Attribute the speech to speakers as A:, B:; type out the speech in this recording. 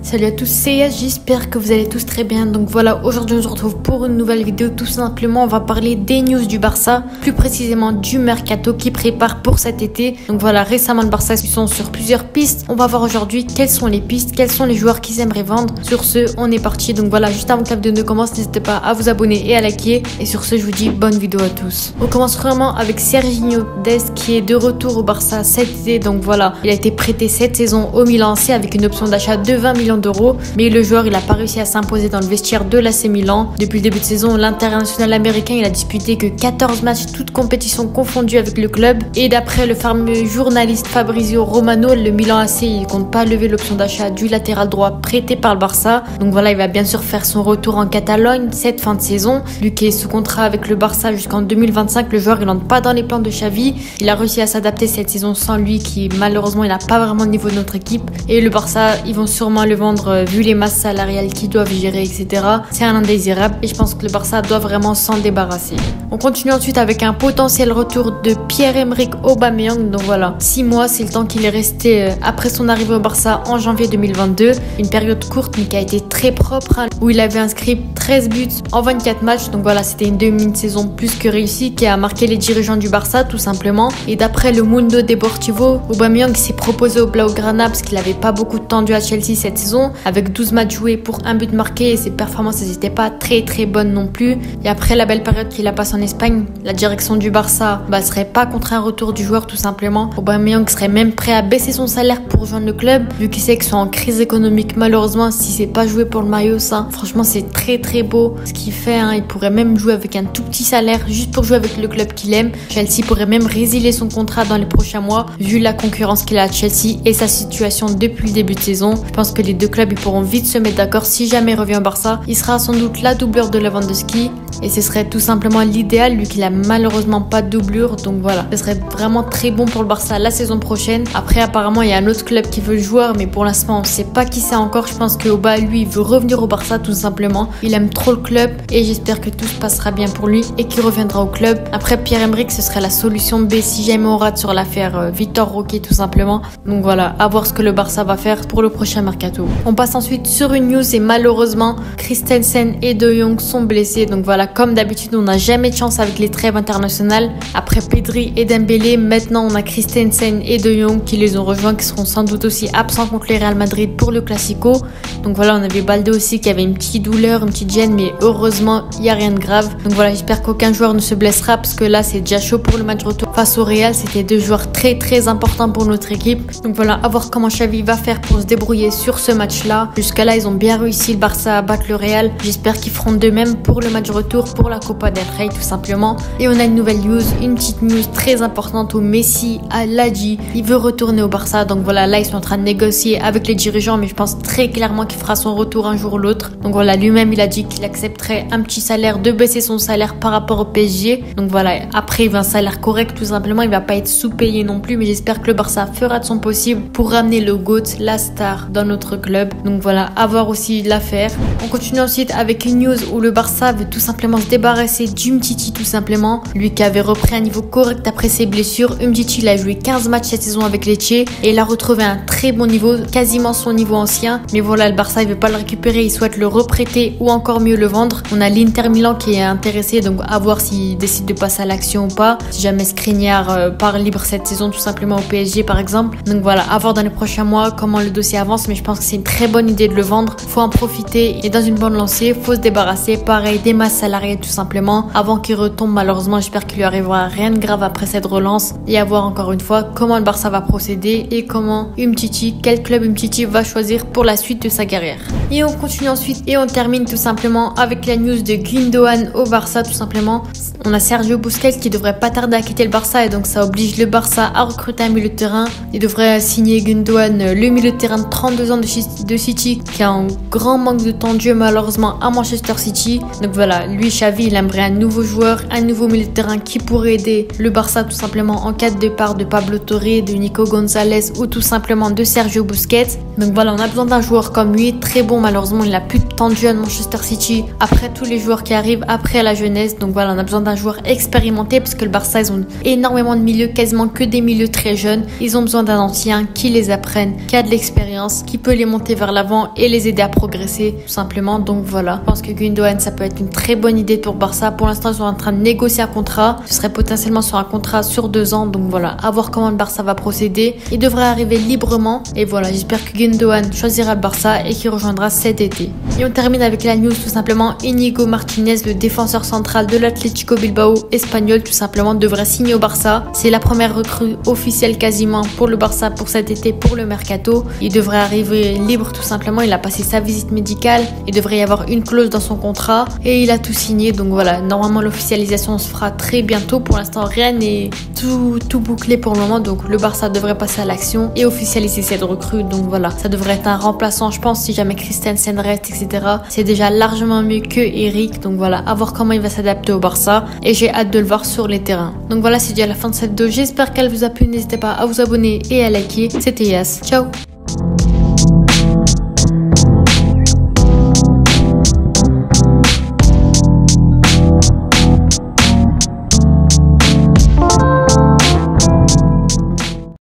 A: Salut à tous, c'est Yas, j'espère que vous allez tous très bien. Donc voilà, aujourd'hui on se retrouve pour une nouvelle vidéo. Tout simplement, on va parler des news du Barça, plus précisément du mercato qui prépare pour cet été. Donc voilà, récemment le Barça ils sont sur plusieurs pistes. On va voir aujourd'hui quelles sont les pistes, quels sont les joueurs qu'ils aimeraient vendre. Sur ce, on est parti. Donc voilà, juste avant que la vidéo ne commence, n'hésitez pas à vous abonner et à liker. Et sur ce, je vous dis bonne vidéo à tous. On commence vraiment avec Serginho Dest qui est de retour au Barça cet été. Donc voilà, il a été prêté cette saison au Milan AC avec une option d'achat de 20 millions d'euros, mais le joueur il a pas réussi à s'imposer dans le vestiaire de l'AC Milan. Depuis le début de saison, l'international américain il a disputé que 14 matchs, toutes compétitions confondues avec le club, et d'après le fameux journaliste Fabrizio Romano, le Milan AC il compte pas lever l'option d'achat du latéral droit prêté par le Barça. Donc voilà, il va bien sûr faire son retour en Catalogne cette fin de saison. Lui qui est sous contrat avec le Barça jusqu'en 2025, le joueur il entre pas dans les plans de Xavi. Il a réussi à s'adapter cette saison sans lui, qui malheureusement il n'a pas vraiment le niveau de notre équipe, et le Barça ils vont sûrement le vendre vu les masses salariales qu'ils doivent gérer, etc. C'est un indésirable et je pense que le Barça doit vraiment s'en débarrasser. On continue ensuite avec un potentiel retour de Pierre-Emerick Aubameyang. Donc voilà, 6 mois c'est le temps qu'il est resté après son arrivée au Barça en janvier 2022. Une période courte mais qui a été très propre, où il avait inscrit 13 buts en 24 matchs. Donc voilà, c'était une demi-saison plus que réussie qui a marqué les dirigeants du Barça tout simplement. Et d'après le Mundo Deportivo, Aubameyang s'est proposé au Blaugrana parce qu'il n'avait pas beaucoup de temps à Chelsea cette saison, avec 12 matchs joués pour un but marqué, et ses performances n'étaient pas très bonnes non plus. Et après la belle période qu'il a passée en Espagne, la direction du Barça serait pas contre un retour du joueur tout simplement. Aubameyang serait même prêt à baisser son salaire pour rejoindre le club, vu qu'il sait qu'ils sont en crise économique. Malheureusement, si c'est pas joué pour le maillot, ça franchement c'est très beau ce qu'il fait, hein. Il pourrait même jouer avec un tout petit salaire juste pour jouer avec le club qu'il aime. Chelsea pourrait même résilier son contrat dans les prochains mois vu la concurrence qu'il a à Chelsea et sa situation depuis le début de saison. Je pense que les deux clubs ils pourront vite se mettre d'accord. Si jamais il revient au Barça, il sera sans doute la doublure de Lewandowski, et ce serait tout simplement l'idéal, lui qu'il a malheureusement pas de doublure. Donc voilà, ce serait vraiment très bon pour le Barça la saison prochaine. Après apparemment il y a un autre club qui veut le joueur, mais pour l'instant on sait pas qui c'est encore. Je pense que Aubameyang lui il veut revenir au Barça tout simplement. Il aime trop le club et j'espère que tout se passera bien pour lui et qu'il reviendra au club. Après Pierre-Emerick, ce serait la solution B si jamais on rate sur l'affaire Vitor Roque tout simplement. Donc voilà, à voir ce que le Barça va faire pour le prochain mercato. On passe ensuite sur une news, et malheureusement Christensen et De Jong sont blessés. Donc voilà, comme d'habitude on n'a jamais de chance avec les trêves internationales. Après Pedri et Dembélé, maintenant on a Christensen et De Jong qui les ont rejoints, qui seront sans doute aussi absents contre le Real Madrid pour le Classico. Donc voilà, on avait Balde aussi qui avait une petite douleur, une petite gêne, mais heureusement il n'y a rien de grave. Donc voilà, j'espère qu'aucun joueur ne se blessera, parce que là c'est déjà chaud pour le match retour face au Real. C'était deux joueurs très importants pour notre équipe. Donc voilà, à voir comment Xavi va faire pour se débrouiller sur ce match-là. Jusqu'à là, ils ont bien réussi le Barça à battre le Real. J'espère qu'ils feront de même pour le match retour pour la Copa del Rey tout simplement. Et on a une nouvelle news, une petite news très importante où Messi l'a dit, il veut retourner au Barça. Donc voilà, là ils sont en train de négocier avec les dirigeants, mais je pense très clairement qu'il fera son retour un jour ou l'autre. Donc voilà, lui-même il a dit qu'il accepterait un petit salaire, de baisser son salaire par rapport au PSG. Donc voilà, après il veut un salaire correct tout simplement, il va pas être sous-payé non plus, mais j'espère que le Barça fera de son possible pour ramener le GOAT, la star dans notre club. Donc voilà, à voir aussi l'affaire. On continue ensuite avec une news où le Barça veut tout simplement se débarrasser d'Umtiti tout simplement. Lui qui avait repris un niveau correct après ses blessures. Umtiti il a joué 15 matchs cette saison avec Lecce et il a retrouvé un très bon niveau, quasiment son niveau ancien. Mais voilà, le Barça il veut pas le récupérer, il souhaite le reprêter ou encore mieux le vendre. On a l'Inter Milan qui est intéressé, donc à voir s'il décide de passer à l'action ou pas. Si jamais Skriniar part libre cette saison tout simplement au PSG par exemple. Donc voilà, à voir dans les prochains mois comment le dossier avance, mais je pense que c'est une très bonne idée de le vendre. Faut en profiter et dans une bonne lancée, faut se débarrasser pareil des masses salariales tout simplement avant qu'il retombe. Malheureusement, j'espère qu'il lui arrivera rien de grave après cette relance, et à voir encore une fois comment le Barça va procéder et comment Umtiti, quel club Umtiti va choisir pour la suite de sa carrière. Et on continue ensuite et on termine tout simplement avec la news de Gundogan au Barça tout simplement. On a Sergio Busquets qui devrait pas tarder à quitter le Barça, et donc ça oblige le Barça à recruter un milieu de terrain. Il devrait signer Gundogan, le milieu de terrain de 32 ans de City, qui a un grand manque de temps de jeu malheureusement à Manchester City. Donc voilà, lui Xavi il aimerait un nouveau joueur, un nouveau milieu de terrain qui pourrait aider le Barça tout simplement en cas de départ de Pablo Torre, de Nico Gonzalez ou tout simplement de Sergio Busquets. Donc voilà, on a besoin d'un joueur comme lui, très bon. Malheureusement il a plus de temps de jeu à Manchester City après tous les joueurs qui arrivent après la jeunesse. Donc voilà, on a besoin d'un joueur expérimenté, parce que le Barça ils ont énormément de milieux, quasiment que des milieux très jeunes. Ils ont besoin d'un ancien qui les apprenne, qui a de l'expérience, qui peut les montrer remonter vers l'avant et les aider à progresser tout simplement. Donc voilà, je pense que Gundogan ça peut être une très bonne idée pour Barça. Pour l'instant ils sont en train de négocier un contrat, ce serait potentiellement sur un contrat sur 2 ans, donc voilà, à voir comment le Barça va procéder. Il devrait arriver librement et voilà, j'espère que Gundogan choisira le Barça et qu'il rejoindra cet été. Et on termine avec la news tout simplement, Íñigo Martínez, le défenseur central de l'Atlético Bilbao espagnol tout simplement, devrait signer au Barça. C'est la première recrue officielle quasiment pour le Barça pour cet été, pour le mercato. Il devrait arriver libre tout simplement, il a passé sa visite médicale, il devrait y avoir une clause dans son contrat et il a tout signé. Donc voilà, normalement l'officialisation se fera très bientôt. Pour l'instant rien n'est tout bouclé pour le moment, donc le Barça devrait passer à l'action et officialiser cette recrue. Donc voilà, ça devrait être un remplaçant je pense si jamais Christensen reste, etc. C'est déjà largement mieux que Eric, donc voilà, à voir comment il va s'adapter au Barça et j'ai hâte de le voir sur les terrains. Donc voilà, c'est déjà la fin de cette vidéo, j'espère qu'elle vous a plu, n'hésitez pas à vous abonner et à liker. C'était Yas, ciao.